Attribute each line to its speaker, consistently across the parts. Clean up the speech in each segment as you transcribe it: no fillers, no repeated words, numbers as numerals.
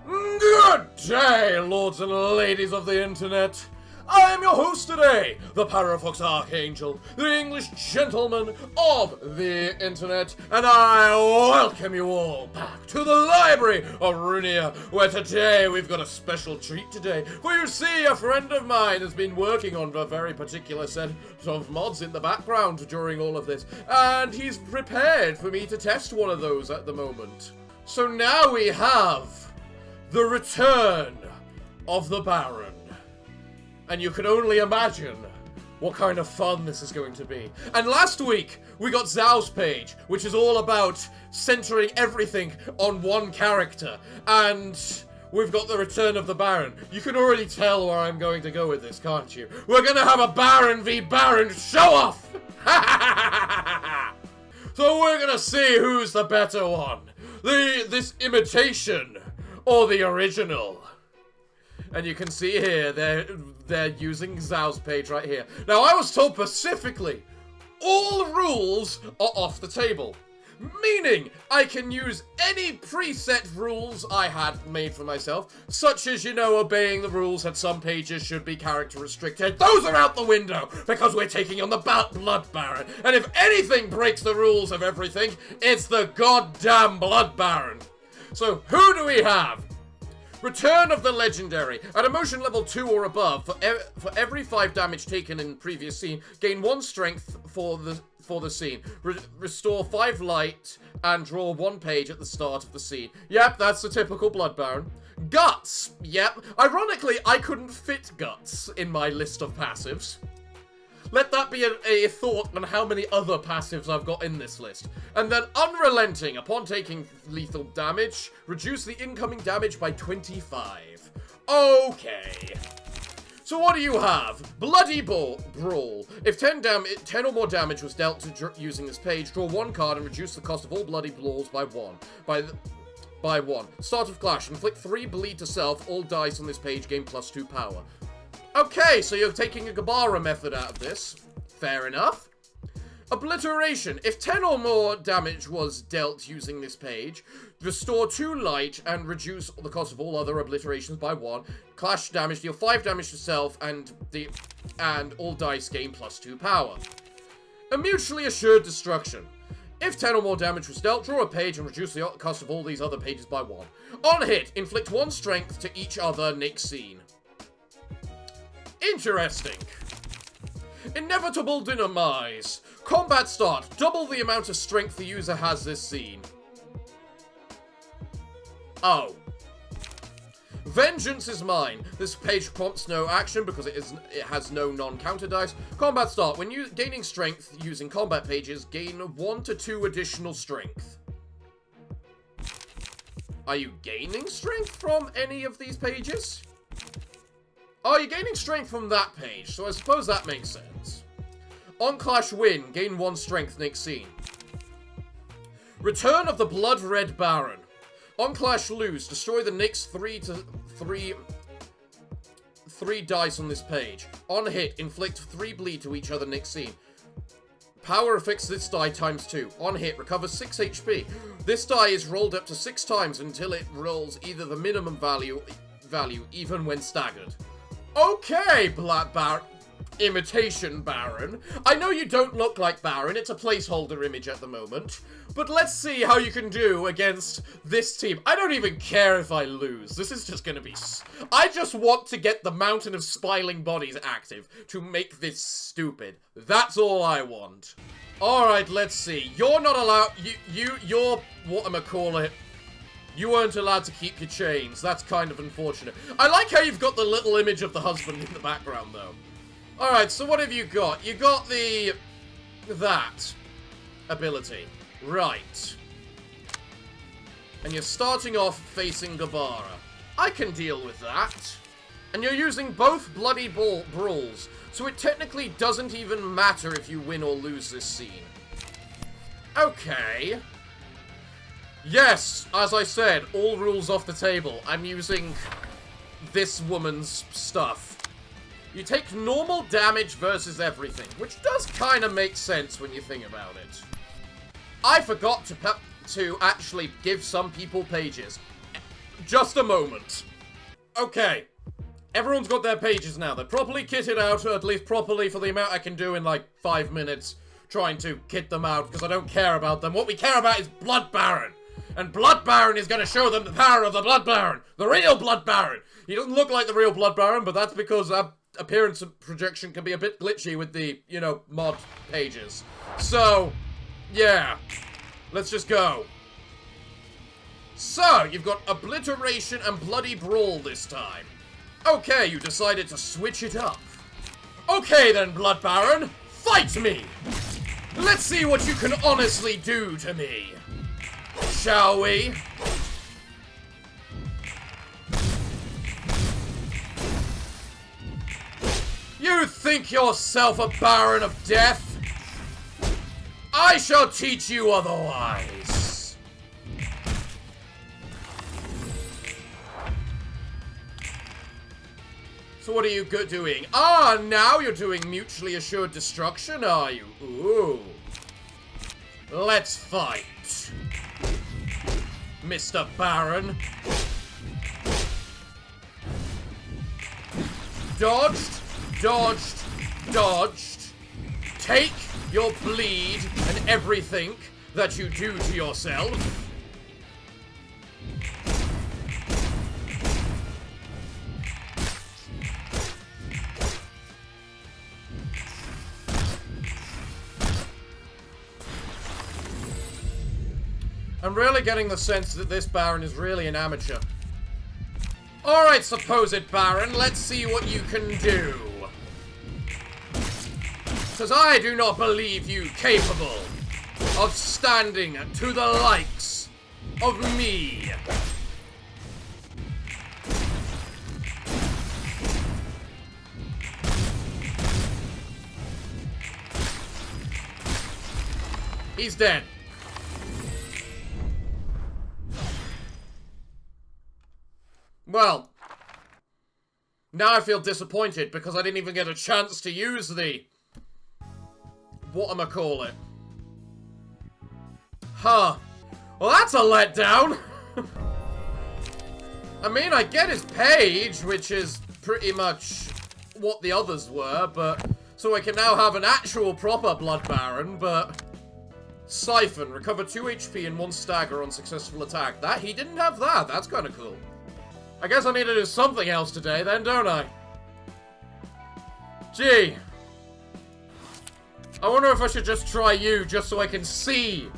Speaker 1: Good day, lords and ladies of the internet. I am your host today, the Parafox Archangel, the English gentleman of the internet, and I welcome you all back to the library of Ruina, where today we've got a special treat today. For you see, a friend of mine has been working on a very particular set of mods in the background during all of this, and he's prepared for me to test one of those at the moment. So now we have the return of the Baron. And you can only imagine what kind of fun this is going to be. And last week, we got Zhao's page, which is all about centering everything on one character. And we've got the return of the Baron. You can already tell where I'm going to go with this, can't you? We're gonna have a Baron v Baron show-off! So we're gonna see who's the better one. This imitation or the original. And you can see here, they're using Zhao's page right here. Now, I was told specifically, all rules are off the table. Meaning, I can use any preset rules I had made for myself, such as, you know, obeying the rules that some pages should be character restricted. Those are out the window, because we're taking on the Blood Baron. And if anything breaks the rules of everything, it's the goddamn Blood Baron. So, who do we have? Return of the Legendary. At emotion level 2 or above, for every 5 damage taken in previous scene, gain 1 strength for the scene. Restore 5 light and draw 1 page at the start of the scene. Yep, that's the typical Blood Baron. Guts. Yep. Ironically, I couldn't fit Guts in my list of passives. Let that be a thought on how many other passives I've got in this list. And then Unrelenting. Upon taking lethal damage, reduce the incoming damage by 25. Okay. So what do you have? Bloody Brawl. If 10 or more damage was dealt to using this page, draw 1 card and reduce the cost of all Bloody Brawls by 1. By 1. Start of Clash. Inflict 3 bleed to self. All dice on this page gain +2 power. Okay, so you're taking a Gabara method out of this. Fair enough. Obliteration. If 10 or more damage was dealt using this page, restore 2 light and reduce the cost of all other obliterations by 1. Clash damage, deal 5 damage to self, and all dice gain +2 power. A mutually assured destruction. If 10 or more damage was dealt, draw a page and reduce the cost of all these other pages by 1. On hit, inflict 1 strength to each other next scene. Interesting. Inevitable Demise. Combat start. Double the amount of strength the user has this scene. Oh. Vengeance is mine. This page prompts no action because it has no non-counter dice. Combat start. When you gaining strength using combat pages, gain 1 to 2 additional strength. Are you gaining strength from any of these pages? Oh, you're gaining strength from that page, so I suppose that makes sense. On Clash win, gain 1 strength next scene. Return of the Blood Red Baron. On Clash lose, destroy the next 3 dice on this page. On hit, inflict 3 bleed to each other next scene. Power affects this die ×2. On hit, recover 6 HP. This die is rolled up to 6 times until it rolls either the minimum value even when staggered. Okay, Black Baron. Imitation Baron. I know you don't look like Baron, it's a placeholder image at the moment. But let's see how you can do against this team. I don't even care if I lose. This is just gonna be... I just want to get the Mountain of Smiling Bodies active to make this stupid. That's all I want. Alright, let's see. You're not allowed... You're... whatchamacallit. You weren't allowed to keep your chains. That's kind of unfortunate. I like how you've got the little image of the husband in the background, though. Alright, so what have you got? You got that ability. Right. And you're starting off facing Gabara. I can deal with that. And you're using both Bloody Brawls, so it technically doesn't even matter if you win or lose this scene. Okay. Yes, as I said, all rules off the table. I'm using this woman's stuff. You take normal damage versus everything, which does kind of make sense when you think about it. I forgot to actually give some people pages. just a moment. Okay. Everyone's got their pages now. They're properly kitted out, or at least properly for the amount I can do in like 5 minutes. Trying to kit them out, because I don't care about them. What we care about is Blood Baron. And Blood Baron is going to show them the power of the Blood Baron. The real Blood Baron. He doesn't look like the real Blood Baron, but that's because appearance and projection can be a bit glitchy with the, you know, mod pages. So, yeah. Let's just go. So, you've got Obliteration and Bloody Brawl this time. Okay, you decided to switch it up. Okay then, Blood Baron. Fight me! Let's see what you can honestly do to me. Shall we? You think yourself a Baron of Death? I shall teach you otherwise. So what are you doing? Ah, now you're doing mutually assured destruction, are you? Ooh. Let's fight. Mr. Baron. Dodged, dodged, dodged. Take your bleed and everything that you do to yourself. I'm really getting the sense that this Baron is really an amateur. Alright, supposed Baron, let's see what you can do. Because I do not believe you capable of standing to the likes of me. He's dead. Well, now I feel disappointed because I didn't even get a chance to use the... whatchamacallit. Huh. Well, that's a letdown. I mean, I get his page, which is pretty much what the others were, but... so I can now have an actual proper Blood Baron, but... Siphon, recover 2 HP and 1 stagger on successful attack. That, he didn't have that. That's kind of cool. I guess I need to do something else today then, don't I? Gee. I wonder if I should just try you, just so I can see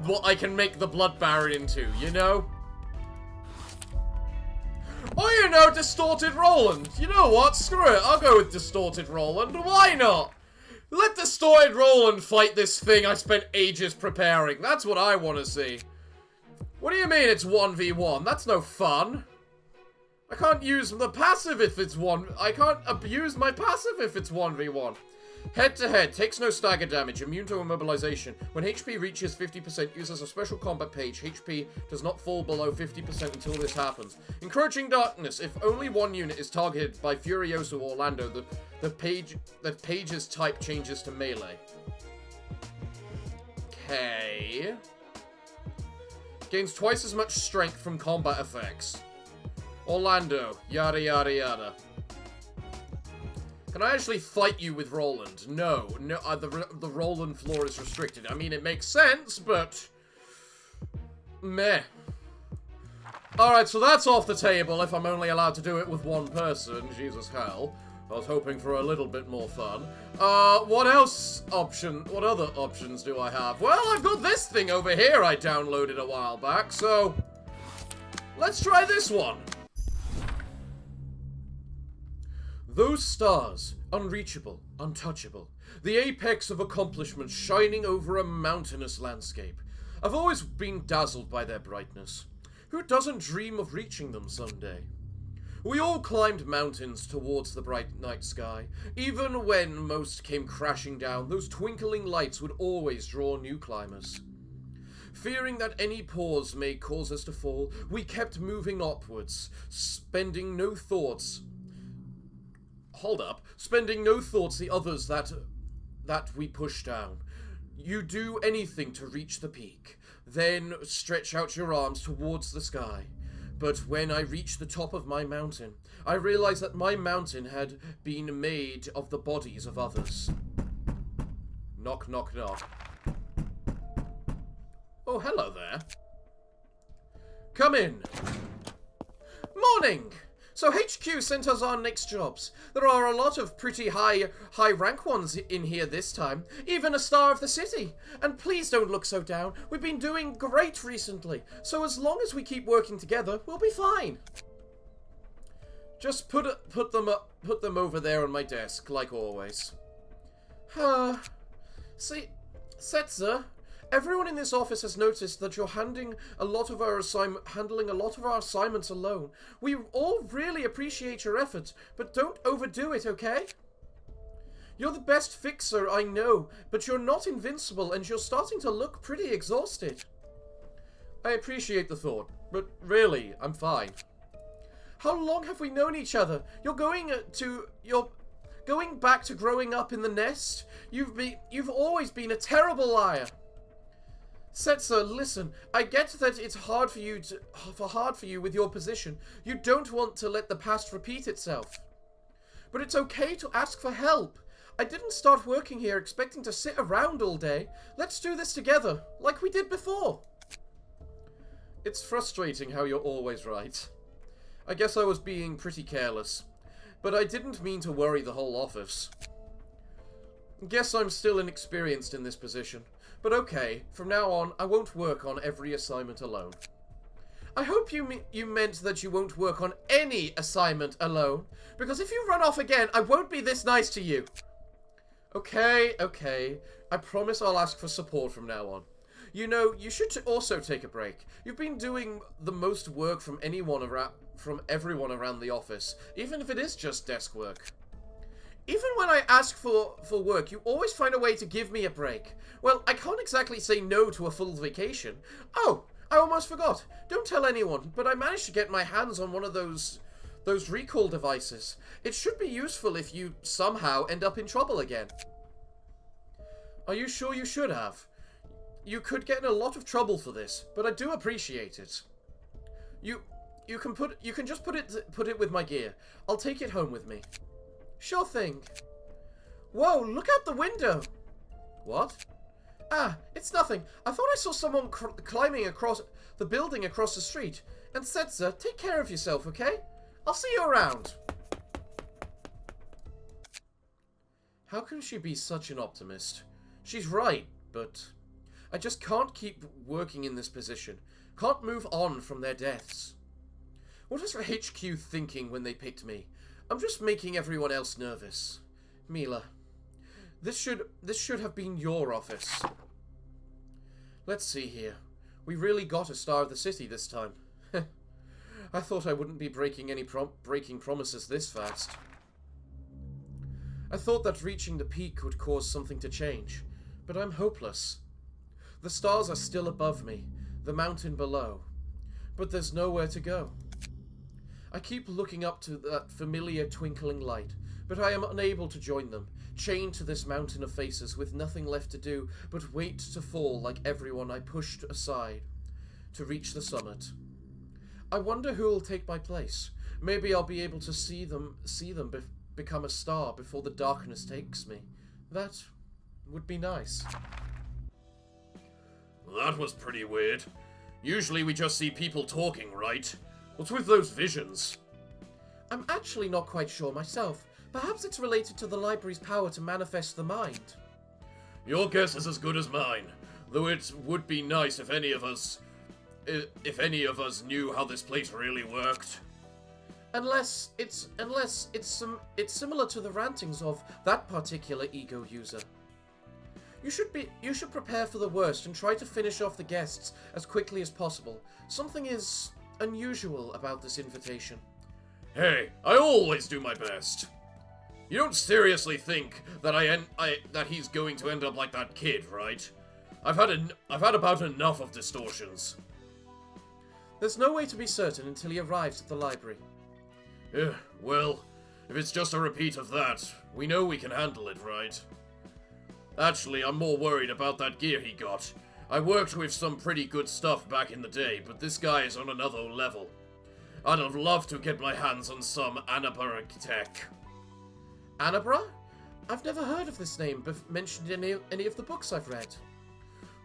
Speaker 1: what I can make the Blood Baron into, you know? Oh, you know, Distorted Roland. You know what? Screw it. I'll go with Distorted Roland. Why not? Let Distorted Roland fight this thing I spent ages preparing. That's what I want to see. What do you mean it's 1v1? That's no fun. I can't use the passive if it's I can't abuse my passive if it's 1v1. Head to head, takes no stagger damage, immune to immobilization. When HP reaches 50%, uses a special combat page. HP does not fall below 50% until this happens. Encroaching Darkness, if only one unit is targeted by Furioso or Orlando, the page's type changes to melee. Okay. Gains twice as much strength from combat effects. Orlando, yada yada yada. Can I actually fight you with Roland? No, no. The Roland floor is restricted. I mean, it makes sense, but meh. All right, so that's off the table. If I'm only allowed to do it with one person, Jesus hell. I was hoping for a little bit more fun. What other options do I have? Well, I've got this thing over here I downloaded a while back, so let's try this one. Those stars, unreachable, untouchable, the apex of accomplishment shining over a mountainous landscape. I've always been dazzled by their brightness. Who doesn't dream of reaching them someday? We all climbed mountains towards the bright night sky. Even when most came crashing down, those twinkling lights would always draw new climbers. Fearing that any pause may cause us to fall, we kept moving upwards, spending no thoughts the others that we push down. You do anything to reach the peak, then stretch out your arms towards the sky. But when I reached the top of my mountain, I realized that my mountain had been made of the bodies of others. Knock, knock, knock. Oh, hello there. Come in. Morning! So HQ sent us our next jobs. There are a lot of pretty high rank ones in here this time. Even a star of the city. And please don't look so down. We've been doing great recently. So as long as we keep working together, we'll be fine. Just put them over there on my desk, like always. See, Setzer, everyone in this office has noticed that you're handling a lot of our assignments alone. We all really appreciate your efforts, but don't overdo it, okay? You're the best fixer I know, but you're not invincible and you're starting to look pretty exhausted. I appreciate the thought, but really, I'm fine. How long have we known each other? You're going back to growing up in the nest? You've always been a terrible liar. Setzer, listen, I get that it's hard for you with your position. You don't want to let the past repeat itself. But it's okay to ask for help. I didn't start working here expecting to sit around all day. Let's do this together, like we did before. It's frustrating how you're always right. I guess I was being pretty careless, but I didn't mean to worry the whole office. Guess I'm still inexperienced in this position. But okay, from now on, I won't work on every assignment alone. I hope you meant that you won't work on any assignment alone, because if you run off again, I won't be this nice to you. Okay. I promise I'll ask for support from now on. You know, you should also take a break. You've been doing the most work from everyone around the office, even if it is just desk work. Even when I ask for work, you always find a way to give me a break. Well, I can't exactly say no to a full vacation. Oh, I almost forgot. Don't tell anyone, but I managed to get my hands on one of those recall devices. It should be useful if you somehow end up in trouble again. Are you sure you should have? You could get in a lot of trouble for this, but I do appreciate it. You can just put it with my gear. I'll take it home with me. Sure thing. Whoa, look out the window. What? Ah, it's nothing. I thought I saw someone climbing across the building across the street. And Setzer, take care of yourself, okay? I'll see you around. How can she be such an optimist? She's right, but I just can't keep working in this position. Can't move on from their deaths. What was HQ thinking when they picked me? I'm just making everyone else nervous. Mila, this should have been your office. Let's see here. We really got a star of the city this time. I thought I wouldn't be breaking any promises this fast. I thought that reaching the peak would cause something to change, but I'm hopeless. The stars are still above me, the mountain below, but there's nowhere to go. I keep looking up to that familiar twinkling light, but I am unable to join them, chained to this mountain of faces with nothing left to do but wait to fall like everyone I pushed aside to reach the summit. I wonder who will take my place. Maybe I'll be able to see them become a star before the darkness takes me. That would be nice.
Speaker 2: That was pretty weird. Usually we just see people talking, right? What's with those visions?
Speaker 1: I'm actually not quite sure myself. Perhaps it's related to the library's power to manifest the mind.
Speaker 2: Your guess is as good as mine, though it would be nice if any of us knew how this place really worked.
Speaker 1: Unless it's similar to the rantings of that particular ego user. You should prepare for the worst and try to finish off the guests as quickly as possible. Something is unusual about this invitation.
Speaker 2: Hey, I always do my best. You don't seriously think that that he's going to end up like that kid, right? I've had about enough of distortions.
Speaker 1: There's no way to be certain until he arrives at the library.
Speaker 2: Well, if it's just a repeat of that, we know we can handle it, right? Actually, I'm more worried about that gear he got. I worked with some pretty good stuff back in the day, but this guy is on another level. I'd have loved to get my hands on some Annabara tech.
Speaker 1: Annabara? I've never heard of this name mentioned in any of the books I've read.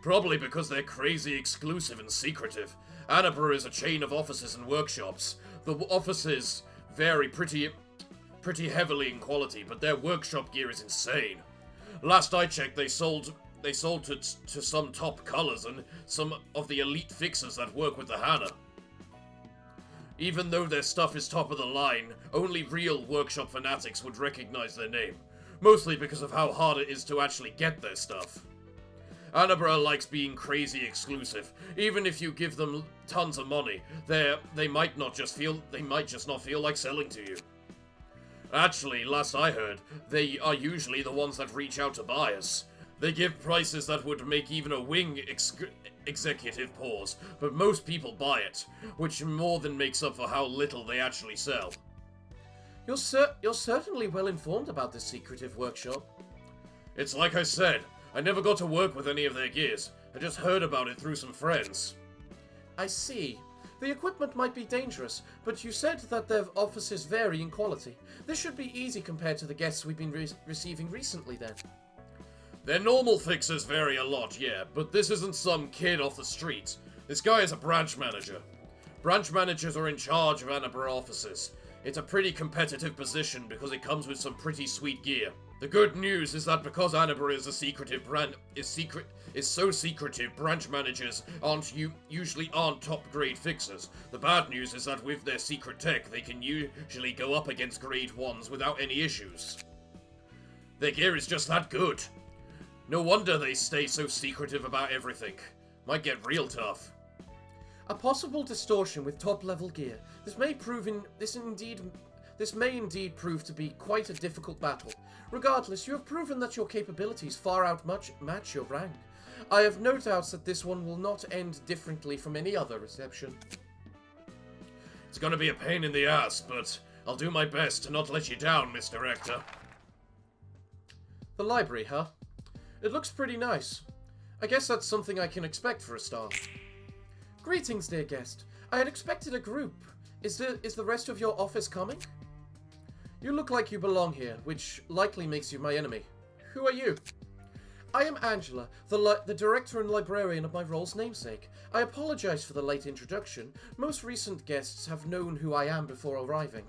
Speaker 2: Probably because they're crazy exclusive and secretive. Annabara is a chain of offices and workshops. The offices vary pretty heavily in quality, but their workshop gear is insane. Last I checked, they sold to some top colors and some of the elite fixers that work with the Hana. Even though their stuff is top of the line, only real workshop fanatics would recognize their name, mostly because of how hard it is to actually get their stuff. Annabara likes being crazy exclusive. Even if you give them tons of money, they might just not feel like selling to you. Actually, last I heard, they are usually the ones that reach out to buyers. They give prices that would make even a wing executive pause, but most people buy it, which more than makes up for how little they actually sell.
Speaker 1: You're certainly well informed about this secretive workshop.
Speaker 2: It's like I said, I never got to work with any of their gears. I just heard about it through some friends.
Speaker 1: I see. The equipment might be dangerous, but you said that their offices vary in quality. This should be easy compared to the guests we've been receiving recently, then.
Speaker 2: Their normal fixers vary a lot, yeah, but this isn't some kid off the street. This guy is a branch manager. Branch managers are in charge of Annabara offices. It's a pretty competitive position because it comes with some pretty sweet gear. The good news is that because Annabara is so secretive, branch managers usually aren't top-grade fixers. The bad news is that with their secret tech, they can usually go up against grade 1s without any issues. Their gear is just that good. No wonder they stay so secretive about everything. Might get real tough.
Speaker 1: A possible distortion with top-level gear. This may indeed prove to be quite a difficult battle. Regardless, you have proven that your capabilities far match your rank. I have no doubts that this one will not end differently from any other reception.
Speaker 2: It's gonna be a pain in the ass, but I'll do my best to not let you down, Mr. Rector.
Speaker 1: The library, huh? It looks pretty nice. I guess that's something I can expect for a star. Greetings, dear guest. I had expected a group. Is the rest of your office coming? You look like you belong here, which likely makes you my enemy. Who are you? I am Angela, the director and librarian of my role's namesake. I apologize for the late introduction. Most recent guests have known who I am before arriving.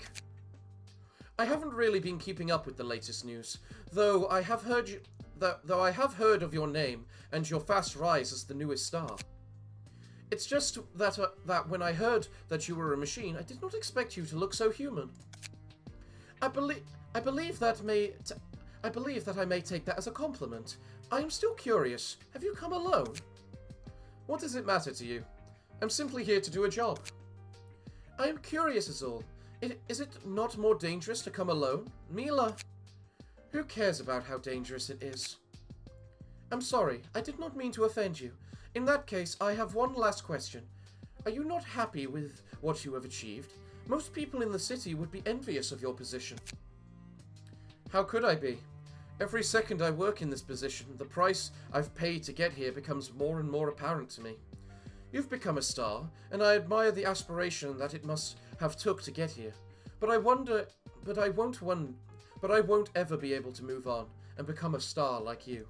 Speaker 1: I haven't really been keeping up with the latest news, though I have heard of your name and your fast rise as the newest star. It's just that when I heard that you were a machine, I did not expect you to look so human. I believe that I may take that as a compliment. I am still curious. Have you come alone? What does it matter to you? I'm simply here to do a job. I am curious is all. Is it not more dangerous to come alone? Mila? Who cares about how dangerous it is? I'm sorry, I did not mean to offend you. In that case, I have one last question. Are you not happy with what you have achieved? Most people in the city would be envious of your position. How could I be? Every second I work in this position, the price I've paid to get here becomes more and more apparent to me. You've become a star, and I admire the aspiration that it must have took to get here. But I won't ever be able to move on and become a star like you.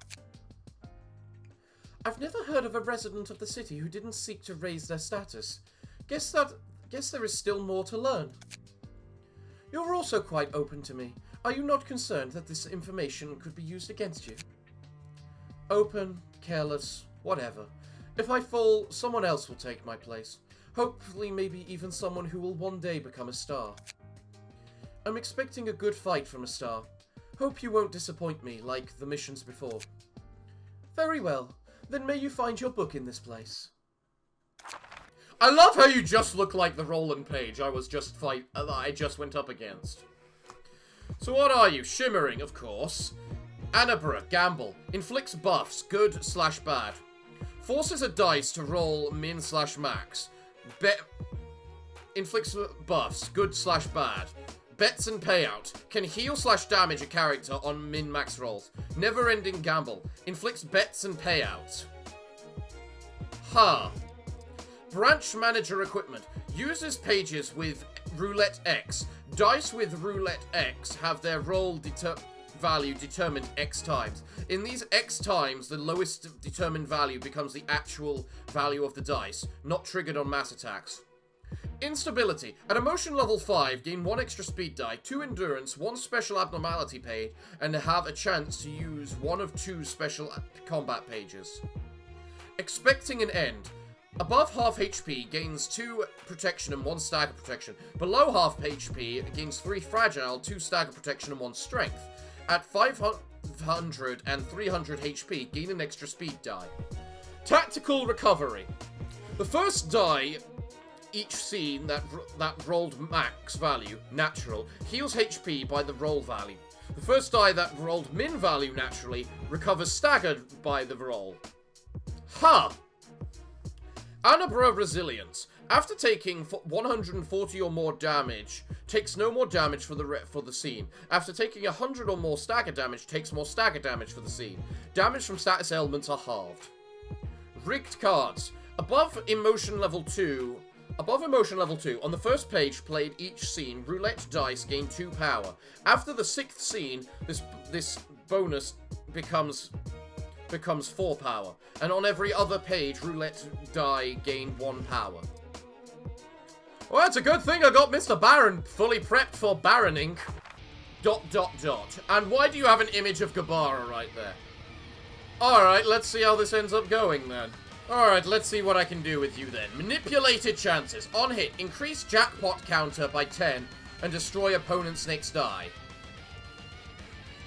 Speaker 1: I've never heard of a resident of the city who didn't seek to raise their status. Guess there is still more to learn. You're also quite open to me. Are you not concerned that this information could be used against you? Open, careless, whatever. If I fall, someone else will take my place. Hopefully maybe even someone who will one day become a star. I'm expecting a good fight from a star. Hope you won't disappoint me like the missions before. Very well. Then may you find your book in this place.
Speaker 2: I love how you just look like the Roland Page I just went up against. So what are you? Shimmering, of course. Annabara, gamble. Inflicts buffs, good/bad. Forces a dice to roll min/max. Inflicts buffs, good/bad. Bets and payout. Can heal/damage a character on min-max rolls. Never-ending gamble. Inflicts bets and payout. Huh.
Speaker 1: Branch Manager equipment. Uses pages with Roulette X. Dice with Roulette X have their roll value determined X times. In these X times, the lowest determined value becomes the actual value of the dice, not triggered on mass attacks. Instability. At emotion level 5, gain 1 extra speed die, 2 endurance, 1 special abnormality page, and have a chance to use 1 of 2 special combat pages. Expecting an end. Above half HP, gains 2 protection and 1 stagger protection. Below half HP, gains 3 fragile, 2 stagger protection and 1 strength. At 500 and 300 HP, gain an extra speed die. Tactical recovery. The first die each scene that rolled max value, natural, heals HP by the roll value. The first die that rolled min value naturally recovers staggered by the roll. Ha! Anabra Resilience. After taking 140 or more damage, takes no more damage for the scene. After taking 100 or more stagger damage, takes more stagger damage for the scene. Damage from status ailments are halved. Rigged cards. Above emotion level 2, on the first page played each scene, roulette dice gain 2 power. After the 6th scene, this bonus becomes 4 power. And on every other page, roulette die gain 1 power. Well, it's a good thing I got Mr. Baron fully prepped for baroning. ... And why do you have an image of Gabara right there? Alright, let's see how this ends up going then. Alright, let's see what I can do with you then. Manipulated chances. On hit, increase jackpot counter by 10 and destroy opponent's next die.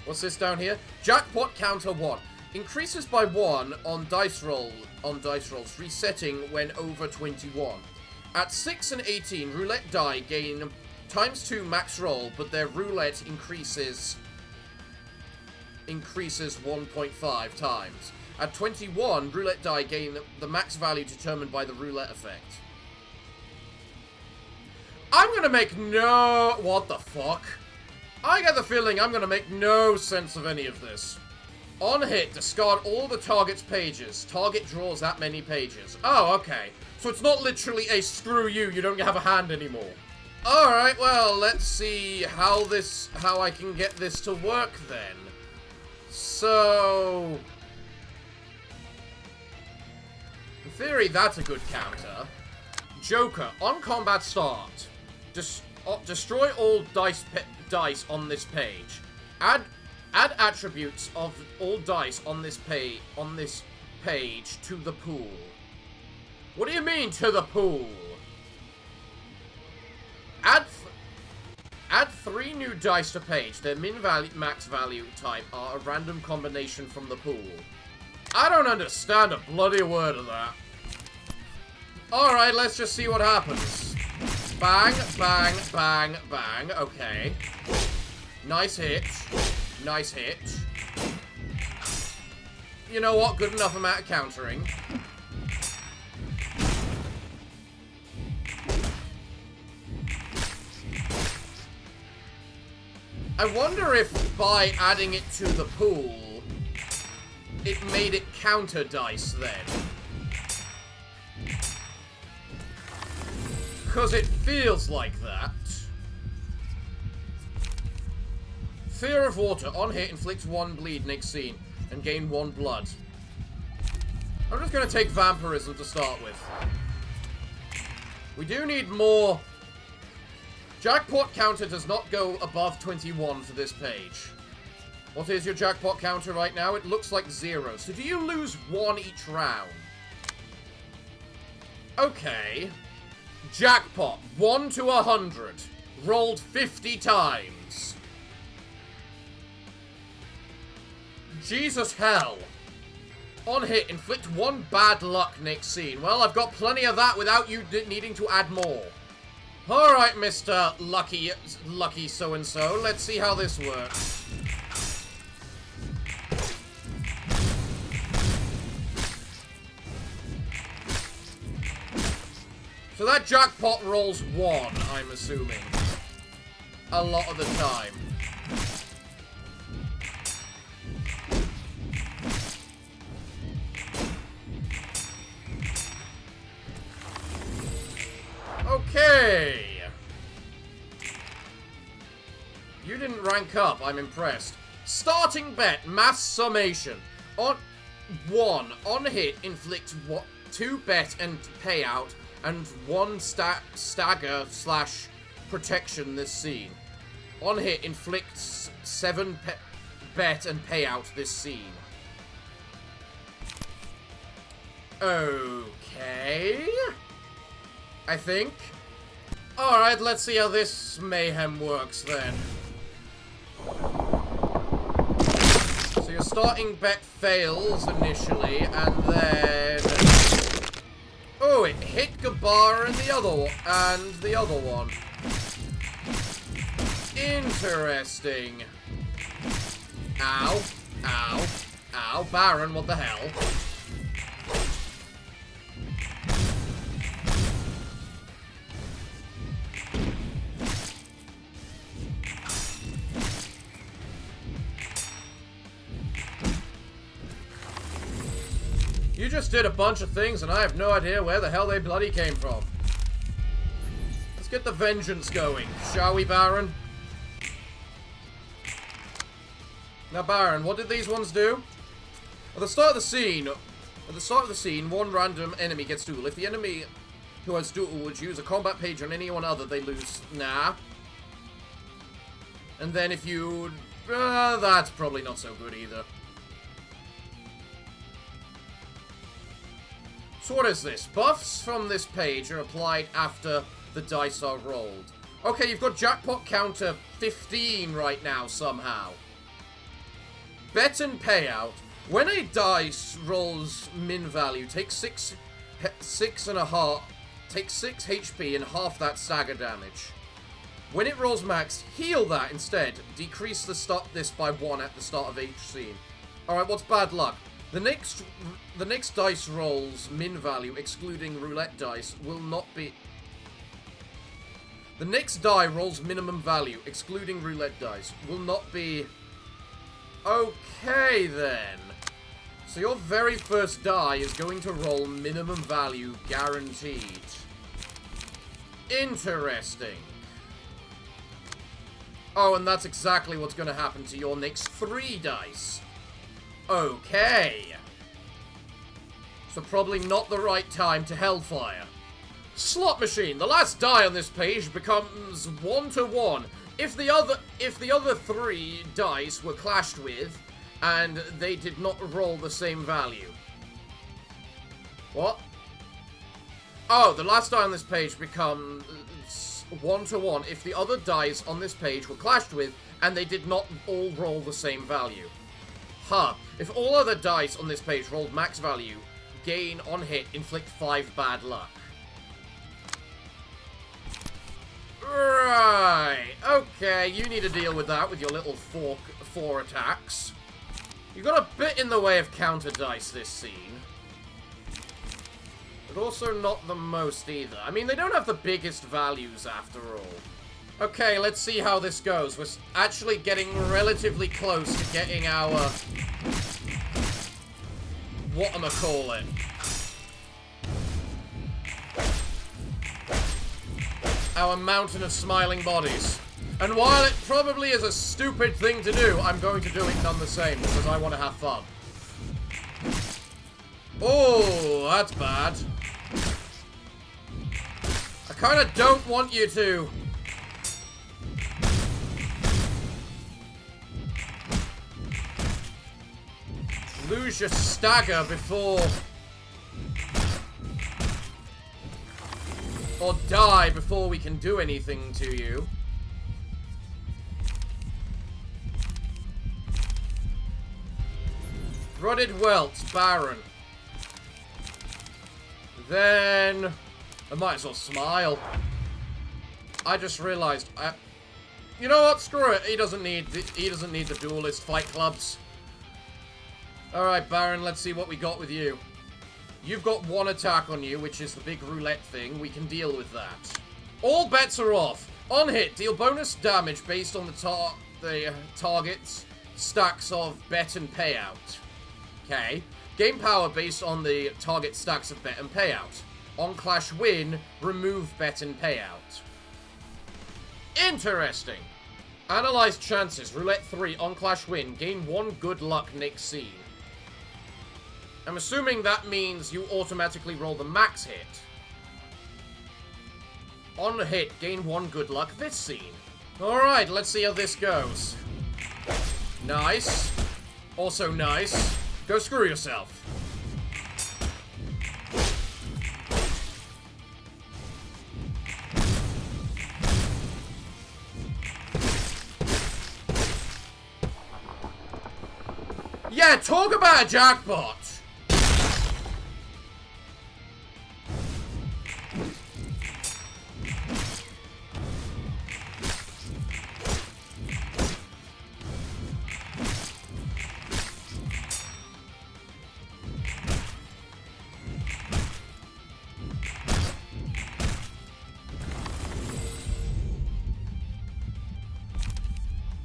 Speaker 1: What's this down here? Jackpot counter 1. Increases by 1 on dice rolls, resetting when over 21. At 6 and 18, roulette die gain ×2 max roll, but their roulette increases 1.5 times. At 21, roulette die gain the max value determined by the roulette effect. I'm gonna make no... What the fuck? I get the feeling I'm gonna make no sense of any of this. On hit, discard all the target's pages. Target draws that many pages. Oh, okay. So it's not literally a screw you, you don't have a hand anymore. Alright, well, let's see how I can get this to work then. So... in theory, that's a good counter. Joker, on combat start, destroy all dice on this page. Add attributes of all dice on this page to the pool. What do you mean, to the pool? Add 3 new dice to page. Their min value, max value type are a random combination from the pool. I don't understand a bloody word of that. Alright, let's just see what happens. Bang, bang, bang, bang. Okay. Nice hit. Nice hit. You know what? Good enough amount of countering. I wonder if by adding it to the pool, it made it counter dice then. Because it feels like that. Fear of water. On hit, inflicts 1 bleed next scene and gain 1 blood. I'm just going to take vampirism to start with. We do need more. Jackpot counter does not go above 21 for this page. What is your jackpot counter right now? It looks like 0. So do you lose 1 each round? Okay. Jackpot. 1 to 100. Rolled 50 times. Jesus hell. On hit, inflict 1 bad luck next scene. Well, I've got plenty of that without you needing to add more. Alright, Mr. Lucky so-and-so. Let's see how this works. So that jackpot rolls 1, I'm assuming. A lot of the time. You didn't rank up, I'm impressed. Starting bet, mass summation. On 1, on hit, inflict 2 bet and payout, and 1 stagger / protection this scene. On hit, inflicts 7 bet and payout this scene. Okay. I think. Alright, let's see how this mayhem works then. So your starting bet fails initially, and then... Oh, it hit Gabar and the other one. Interesting. Ow. Ow. Ow. Baron, what the hell? You just did a bunch of things, and I have no idea where the hell they bloody came from. Let's get the vengeance going, shall we, Baron? Now, Baron, what did these ones do? At the start of the scene, one random enemy gets duel. If the enemy who has duel would use a combat page on anyone other, they lose. Nah. And then if you... that's probably not so good either. So what is this? Buffs from this page are applied after the dice are rolled. Okay, you've got jackpot counter 15 right now somehow. Bet and payout. When a dice rolls min value, take 6 HP and half that stagger damage. When it rolls max, heal that instead. Decrease this by 1 at the start of each scene. Alright, what's bad luck? The next dice rolls min value, excluding roulette dice, will not be... The next die rolls minimum value, excluding roulette dice, will not be... Okay, then. So your very first die is going to roll minimum value, guaranteed. Interesting. Oh, and that's exactly what's going to happen to your next 3 dice. Okay. So probably not the right time to Hellfire. Slot machine. The last die on this page becomes 1-to-1. If the other 3 dice were clashed with, and they did not roll the same value. What? Oh, the last die on this page becomes 1-to-1 if the other dice on this page were clashed with, and they did not all roll the same value. Huh. If all other dice on this page rolled max value, gain on hit, inflict 5 bad luck. Right. Okay, you need to deal with that with your little 4 attacks. You got a bit in the way of counter dice this scene. But also not the most either. I mean, they don't have the biggest values after all. Okay, let's see how this goes. We're actually getting relatively close to getting our... whatchamacallit. Our mountain of smiling bodies. And while it probably is a stupid thing to do, I'm going to do it none the same, because I want to have fun. Oh, that's bad. I kind of don't want you to. Lose your stagger before... or die before we can do anything to you. Rotted Welt, Baron. Then... I might as well smile. I just realized... you know what? Screw it. He doesn't need the duelist fight clubs. Alright, Baron, let's see what we got with you. You've got 1 attack on you, which is the big roulette thing. We can deal with that. All bets are off. On hit, deal bonus damage based on the target's stacks of bet and payout. Okay. Gain power based on the target stacks of bet and payout. On clash win, remove bet and payout. Interesting. Analyze chances. Roulette 3. On clash win. Gain 1 good luck next scene. I'm assuming that means you automatically roll the max hit. On a hit, gain 1 good luck this scene. Alright, let's see how this goes. Nice. Also nice. Go screw yourself. Yeah, talk about a jackpot!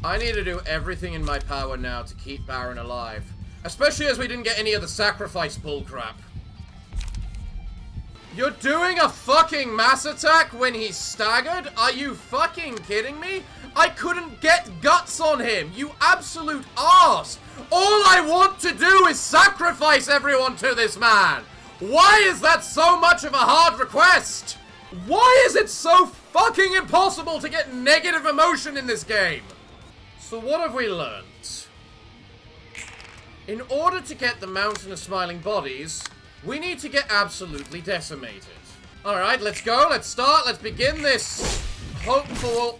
Speaker 1: I need to do everything in my power now to keep Baron alive. Especially as we didn't get any of the sacrifice bullcrap. You're doing a fucking mass attack when he's staggered? Are you fucking kidding me? I couldn't get guts on him, you absolute arse! All I want to do is sacrifice everyone to this man! Why is that so much of a hard request? Why is it so fucking impossible to get negative emotion in this game? So what have we learned? In order to get the Mountain of Smiling Bodies, we need to get absolutely decimated. Alright, let's go, let's start, let's begin this hopeful...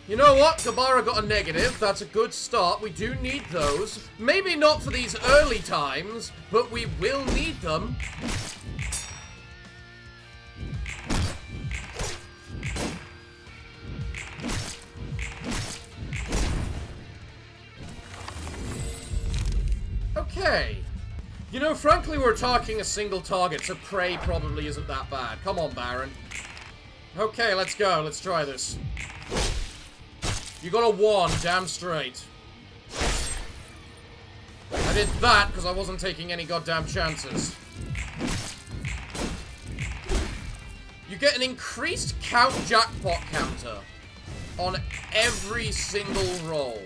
Speaker 1: You know what? Gabara got a negative. That's a good start. We do need those. Maybe not for these early times, but we will need them. Okay. You know, frankly, we're talking a single target, so prey probably isn't that bad. Come on, Baron. Okay, let's go. Let's try this. You got a 1, damn straight. I did that because I wasn't taking any goddamn chances. You get an increased jackpot counter on every single roll.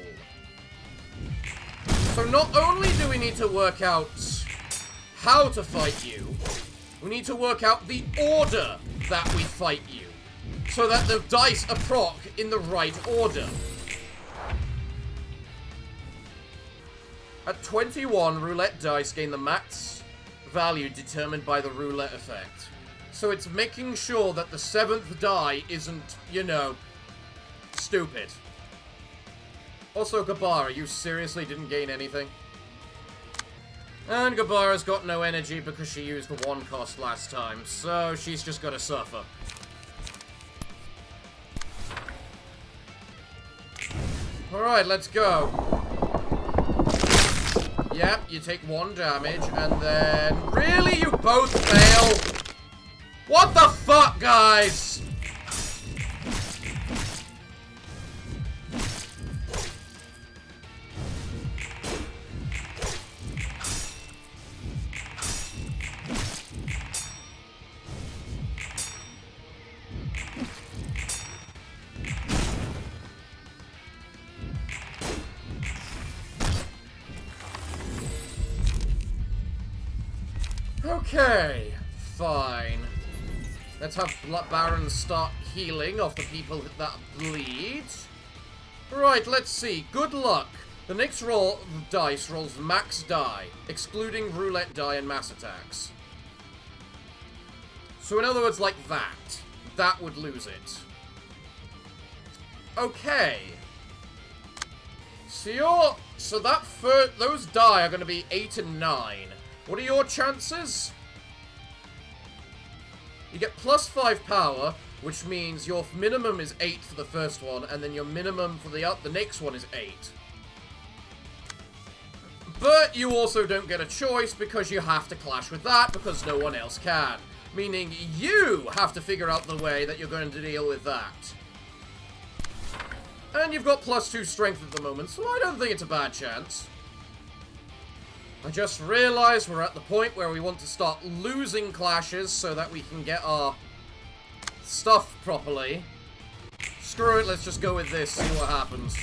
Speaker 1: So not only do we need to work out how to fight you, we need to work out the order that we fight you, so that the dice are proc in the right order. At 21, roulette dice gain the max value determined by the roulette effect. So it's making sure that the 7th die isn't, you know, stupid. Also, Gabara, you seriously didn't gain anything? And Gabara's got no energy because she used the 1 cost last time, so she's just gotta suffer. Alright, let's go. Yep, you take 1 damage, and then... Really? You both fail? What the fuck, guys? Okay, fine. Let's have Baron start healing off the people that bleed. Right, let's see. Good luck. The next roll of dice rolls max die, excluding roulette die and mass attacks. So in other words, like that. That would lose it. Okay. So those die are going to be 8 and 9. What are your chances? You get plus 5 power, which means your minimum is 8 for the first one, and then your minimum for the next one is 8. But you also don't get a choice because you have to clash with that because no one else can. Meaning you have to figure out the way that you're going to deal with that. And you've got plus 2 strength at the moment, so I don't think it's a bad chance. I just realized we're at the point where we want to start losing clashes so that we can get our stuff properly. Screw it, let's just go with this, see what happens.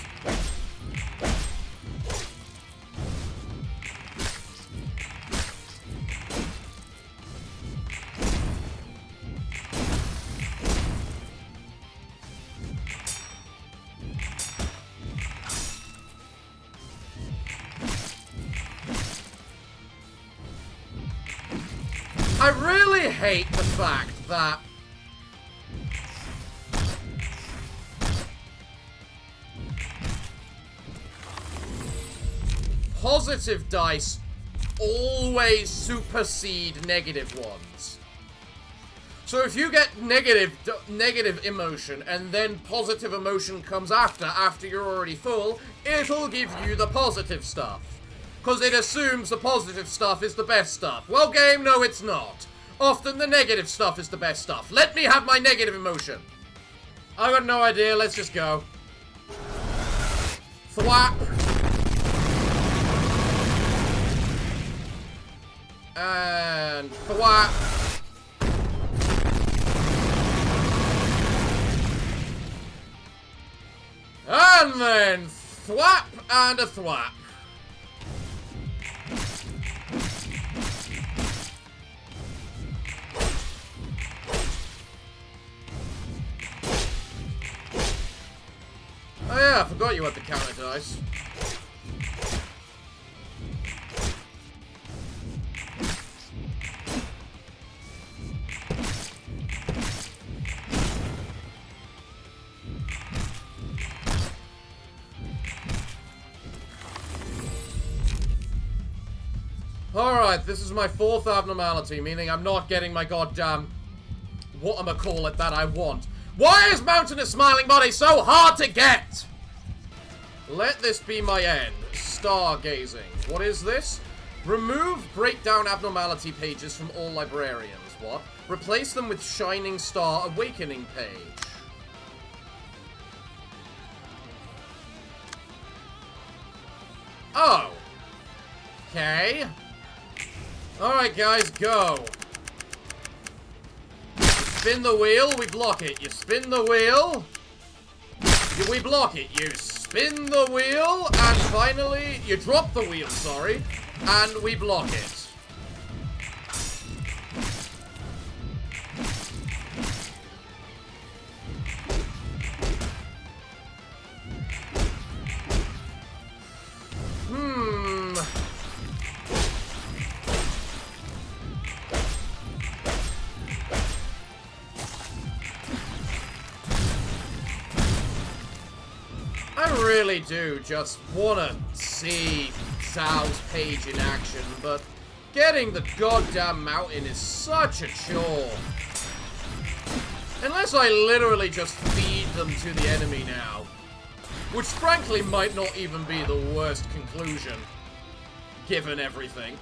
Speaker 1: I really hate the fact that positive dice always supersede negative ones. So if you get negative emotion and then positive emotion comes after you're already full, it'll give you the positive stuff. Because it assumes the positive stuff is the best stuff. Well, game, no, it's not. Often the negative stuff is the best stuff. Let me have my negative emotion. I got no idea. Let's just go. Thwap. And thwap. And then thwap and a thwap. Oh yeah, I forgot you had the counter dice. Alright, this is my 4th abnormality, meaning I'm not getting my goddamn whatchamacallit that I want. Why is Mountainous Smiling Body so hard to get? Let this be my end. Stargazing. What is this? Remove breakdown abnormality pages from all librarians. What? Replace them with Shining Star Awakening page. Oh. Okay. Alright guys, go. Spin the wheel, we block it. You spin the wheel, we block it. You spin the wheel, and finally, you drop the wheel, sorry, and we block it. I really do just want to see Sal's page in action, but getting the goddamn mountain is such a chore. Unless I literally just feed them to the enemy now. Which frankly might not even be the worst conclusion, given everything.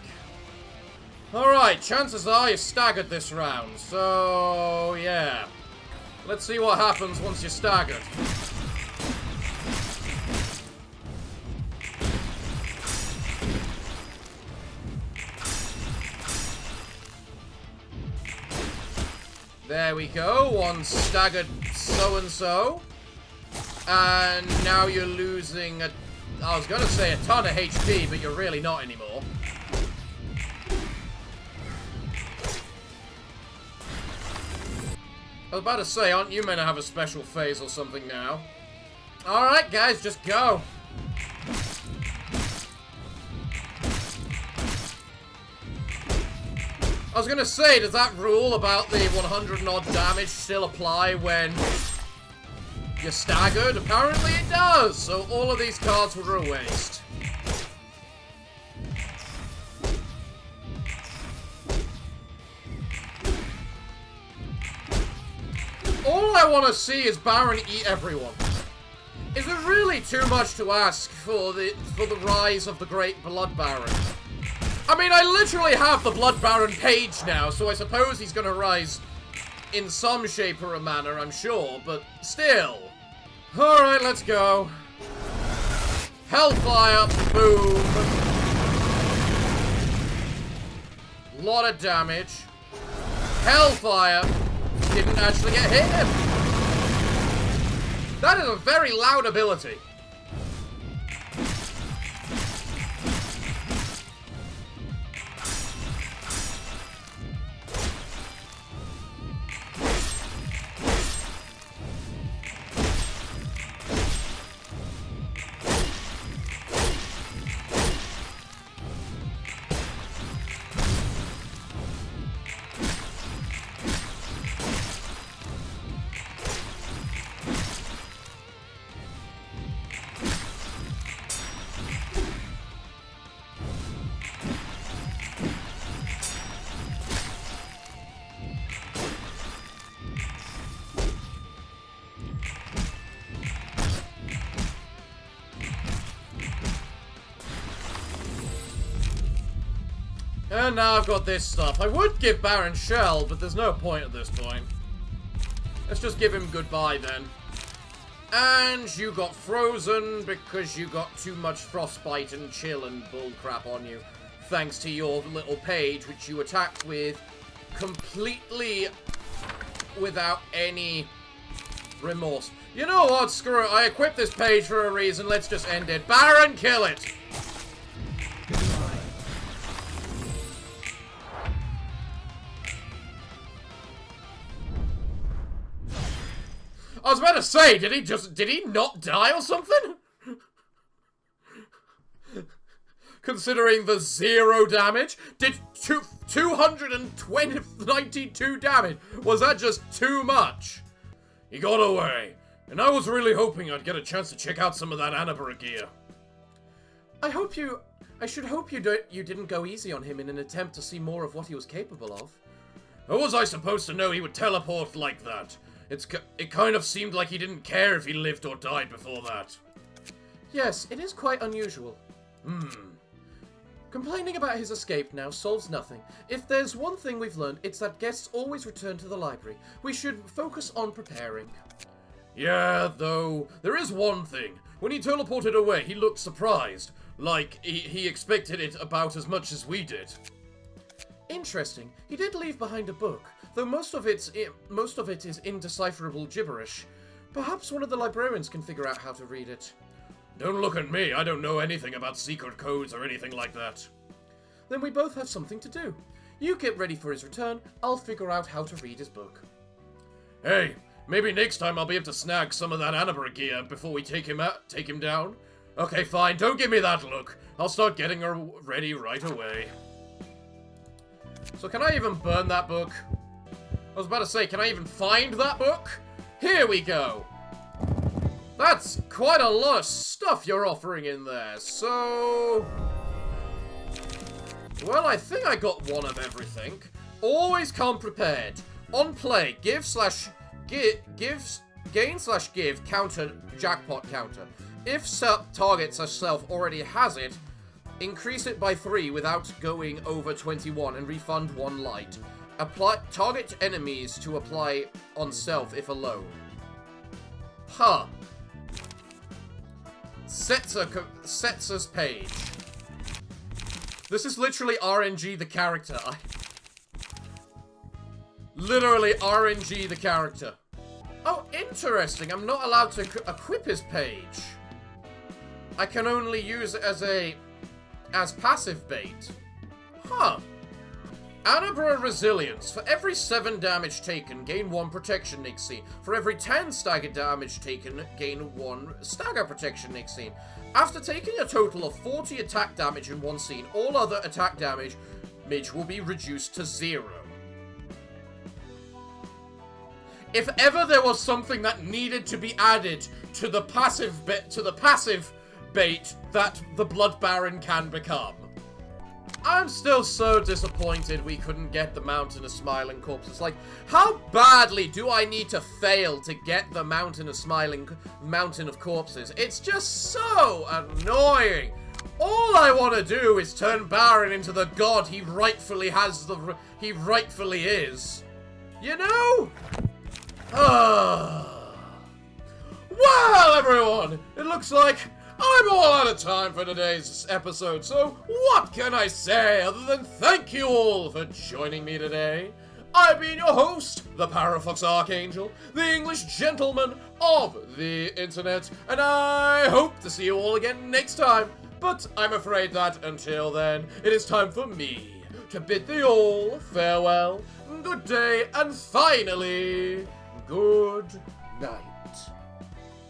Speaker 1: Alright, chances are you staggered this round, so yeah. Let's see what happens once you're staggered. There we go, one staggered so-and-so. And now you're losing I was gonna say a ton of HP, but you're really not anymore. I was about to say, aren't you meant to have a special phase or something now? Alright guys, just go. I was gonna say, does that rule about the 100 and odd damage still apply when you're staggered? Apparently it does, so all of these cards were a waste. All I want to see is Baron eat everyone. Is it really too much to ask for the rise of the Great Blood Baron? I mean, I literally have the Blood Baron page now, so I suppose he's gonna rise in some shape or a manner, I'm sure, but still. Alright, let's go. Hellfire, boom. Lot of damage. Hellfire. didn't actually get hit him. That is a very loud ability. And now I've got this stuff. I would give Baron Shell, but there's no point at this point. Let's just give him goodbye then. And you got frozen because you got too much frostbite and chill and bullcrap on you. Thanks to your little page, which you attacked with completely without any remorse. You know what? Screw it. I equipped this page for a reason. Let's just end it. Baron, kill it! I was about to say, did he not die or something? Considering the 0 damage? Did 292 damage? Was that just too much? He got away, and I was really hoping I'd get a chance to check out some of that Annabara gear. I should hope you didn't go easy on him in an attempt to see more of what he was capable of. How was I supposed to know he would teleport like that? It kind of seemed like he didn't care if he lived or died before that. Yes, it is quite unusual. Complaining about his escape now solves nothing. If there's one thing we've learned, it's that guests always return to the library. We should focus on preparing. Yeah, though, there is one thing. When he teleported away, he looked surprised. Like, he expected it about as much as we did. Interesting. He did leave behind a book, though most of it is indecipherable gibberish. Perhaps one of the librarians can figure out how to read it. Don't look at me. I don't know anything about secret codes or anything like that. Then we both have something to do. You get ready for his return. I'll figure out how to read his book. Hey, maybe next time I'll be able to snag some of that Annabara gear before we take him down. Okay, fine. Don't give me that look. I'll start getting her ready right away. So can I even burn that book? I was about to say, can I even find that book? Here we go. That's quite a lot of stuff you're offering in there. So, well, I think I got one of everything. Always come prepared. On play, gain / give counter jackpot counter. If target / self already has it, increase it by 3 without going over 21 and refund 1 light. Target enemies to apply on self if alone. Huh. Setsa's page. This is literally RNG the character. Literally RNG the character. Oh, interesting. I'm not allowed to equip his page. I can only use it as passive bait. Huh. Annabara Resilience. For every 7 damage taken, gain 1 protection next scene. For every 10 stagger damage taken, gain 1 stagger protection next scene. After taking a total of 40 attack damage in one scene, all other attack damage will be reduced to 0. If ever there was something that needed to be added to the passive bait that the Blood Baron can become. I'm still so disappointed we couldn't get the Mountain of Smiling Corpses. Like, how badly do I need to fail to get the Mountain of Corpses? It's just so annoying. All I want to do is turn Baron into the god he rightfully is. You know? Well, everyone, it looks like I'm all out of time for today's episode, so what can I say other than thank you all for joining me today? I've been your host, the Parafox Archangel, the English gentleman of the internet, and I hope to see you all again next time. But I'm afraid that until then, it is time for me to bid thee all farewell, good day, and finally, good night.